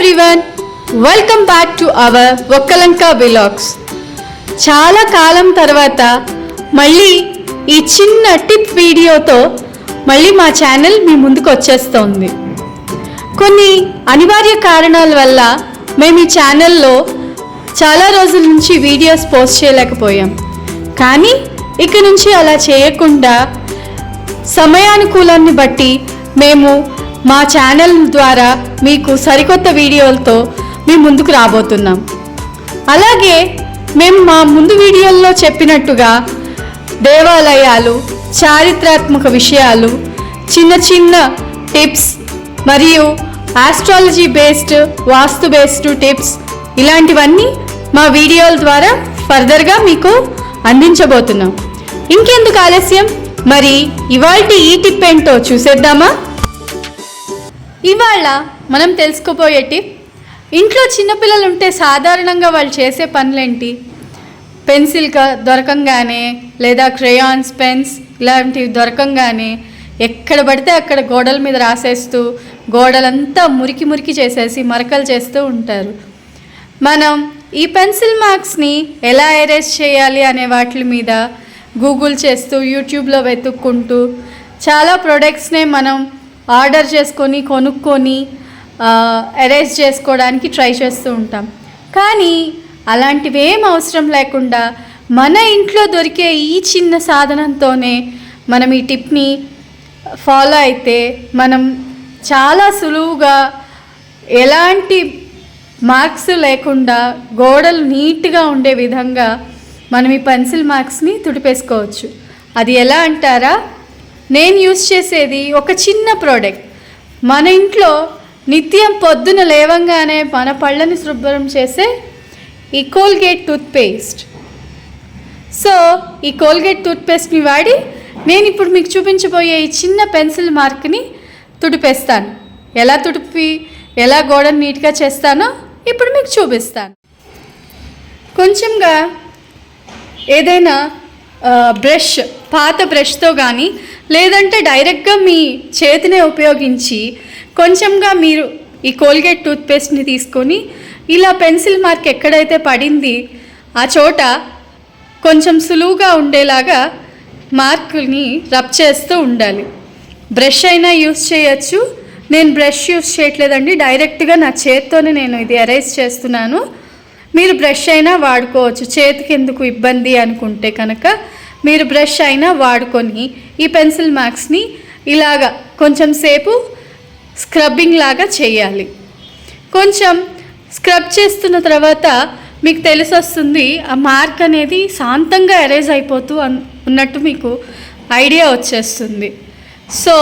everyone, welcome back to our Vokkalanka Vlogs. చాలా కాలం తర్వాత మళ్ళీ ఈ చిన్న టిప్ వీడియోతో మళ్ళీ మా ఛానల్ మీ ముందుకు వచ్చేస్తోంది. కొన్ని అనివార్య కారణాల వల్ల మేము ఈ ఛానల్లో చాలా రోజుల నుంచి వీడియోస్ పోస్ట్ చేయలేకపోయాం. కానీ ఇక నుంచి అలా చేయకుండా సమయానుకూలాన్ని బట్టి మేము మా ఛానల్ ద్వారా మీకు సరికొత్త వీడియోలతో మీ ముందుకు రాబోతున్నాం. అలాగే మేము మా ముందు వీడియోల్లో చెప్పినట్టుగా దేవాలయాలు, చారిత్రాత్మక విషయాలు, చిన్న చిన్న టిప్స్ మరియు ఆస్ట్రాలజీ బేస్డ్, వాస్తు బేస్డ్ టిప్స్ ఇలాంటివన్నీ మా వీడియోల ద్వారా ఫర్దర్గా మీకు అందించబోతున్నాం. ఇంకెందుకు ఆలస్యం, మరి ఇవాల్టి ఈ టిప్ ఏంటో చూసేద్దామా? ఇవాళ మనం తెలుసుకోబోయే టిప్, ఇంట్లో చిన్నపిల్లలు ఉంటే సాధారణంగా వాళ్ళు చేసే పనులేంటి? పెన్సిల్ దొరకంగానే లేదా క్రేయాన్స్, పెన్స్ ఇలాంటివి దొరకంగానే ఎక్కడ పడితే అక్కడ గోడల మీద రాసేస్తూ గోడలంతా మురికి మురికి చేసేసి మరకలు చేస్తూ ఉంటారు. మనం ఈ పెన్సిల్ మార్క్స్ని ఎలా ఎరేజ్ చేయాలి అనే వాటి మీద గూగుల్ చేస్తూ, యూట్యూబ్లో వెతుక్కుంటూ చాలా ప్రొడక్ట్స్నే మనం ఆర్డర్ చేసుకొని కొనుక్కొని ఎరేజ్ చేసుకోవడానికి ట్రై చేస్తూ ఉంటాం. కానీ అలాంటివి ఏం అవసరం లేకుండా మన ఇంట్లో దొరికే ఈ చిన్న సాధనంతోనే మనం ఈ టిప్ని ఫాలో అయితే మనం చాలా సులువుగా ఎలాంటి మార్క్స్ లేకుండా గోడలు నీట్గా ఉండే విధంగా మనం ఈ పెన్సిల్ మార్క్స్ని తుడిపేసుకోవచ్చు. అది ఎలా అంటారా? నేను యూజ్ చేసేది ఒక చిన్న ప్రోడక్ట్. మన ఇంట్లో నిత్యం పొద్దున లేవంగానే మన పళ్ళని శుభ్రం చేసే ఈ కోల్గేట్ టూత్పేస్ట్. సో ఈ కోల్గేట్ టూత్పేస్ట్ని వాడి నేను ఇప్పుడు మీకు చూపించబోయే ఈ చిన్న పెన్సిల్ మార్క్ని తుడిపేస్తాను. ఎలా గోడను నీట్గా చేస్తానో ఇప్పుడు మీకు చూపిస్తాను. కొంచెంగా ఏదైనా బ్రష్, పాత బ్రష్తో కానీ లేదంటే డైరెక్ట్గా మీ చేతినే ఉపయోగించి కొంచెంగా మీరు ఈ కోల్గేట్ టూత్పేస్ట్ని తీసుకొని ఇలా పెన్సిల్ మార్క్ ఎక్కడైతే పడింది ఆ చోట కొంచెం సులువుగా ఉండేలాగా మార్కుని రబ్ చేస్తూ ఉండాలి. బ్రష్ అయినా యూస్ చేయొచ్చు. నేను బ్రష్ యూస్ చేయట్లేదండి, డైరెక్ట్గా నా చేత్తోనే నేను ఇది ఎరేజ్ చేస్తున్నాను. మీరు బ్రష్ అయినా వాడుకోవచ్చు. చేతికి ఎందుకు ఇబ్బంది అనుకుంటే కనుక మీరు బ్రష్ అయినా వాడుకొని ఈ పెన్సిల్ మార్క్స్ని ఇలాగా కొంచెం సేపు స్క్రబ్బింగ్ లాగా చేయాలి. కొంచెం స్క్రబ్ చేస్తున్న తర్వాత మీకు తెలిసొస్తుంది ఆ మార్క్ అనేది శాంతంగా ఎరేజ్ అయిపోతూ ఉన్నట్టు మీకు ఐడియా వచ్చేస్తుంది. సో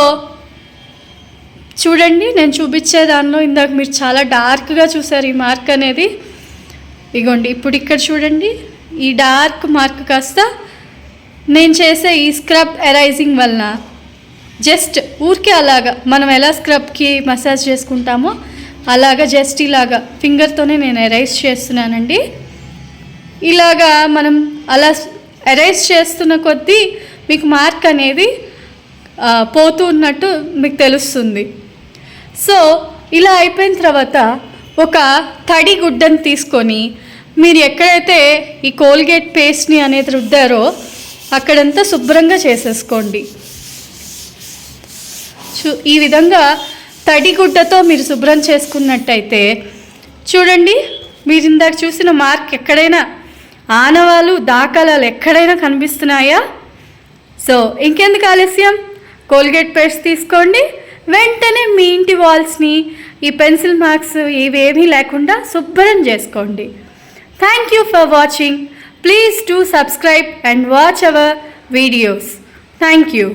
చూడండి, నేను చూపించే దానిలో ఇందాక మీరు చాలా డార్క్గా చూసారు ఈ మార్క్ అనేది. ఇగోండి, ఇప్పుడు ఇక్కడ చూడండి, ఈ డార్క్ మార్క్ కాస్త నేను చేసే ఈ స్క్రబ్ ఎరైజింగ్ వలన జస్ట్ ఊరికే అలాగా మనం ఎలా స్క్రబ్కి మసాజ్ చేసుకుంటామో అలాగా జస్ట్ ఇలాగా ఫింగర్తోనే నేను ఎరైజ్ చేస్తున్నానండి. ఇలాగా మనం అలా ఎరైజ్ చేస్తున్న కొద్దీ మీకు మార్క్ అనేది పోతూ ఉన్నట్టు మీకు తెలుస్తుంది. సో ఇలా అయిపోయిన తర్వాత ఒక తడి గుడ్డను తీసుకొని మీరు ఎక్కడైతే ఈ కోల్గేట్ పేస్ట్ని అనేది రుద్దారో అక్కడంతా శుభ్రంగా చేసేసుకోండి. ఈ విధంగా తడి గుడ్డతో మీరు శుభ్రం చేసుకున్నట్టయితే చూడండి, మీరు ఇందాక చూసిన మార్క్ ఎక్కడైనా ఆనవాలు, దాఖలాలు ఎక్కడైనా కనిపిస్తున్నాయా? సో ఇంకెందుకు ఆలస్యం, కోల్గేట్ పేస్ట్ తీసుకోండి. వెంటనే మీ ఇంటి వాల్స్ని ఈ పెన్సిల్ మార్క్స్ ఇవేమీ లేకుండా శుభ్రం చేసుకోండి. Thank you for watching. Please do subscribe and watch our videos. Thank you.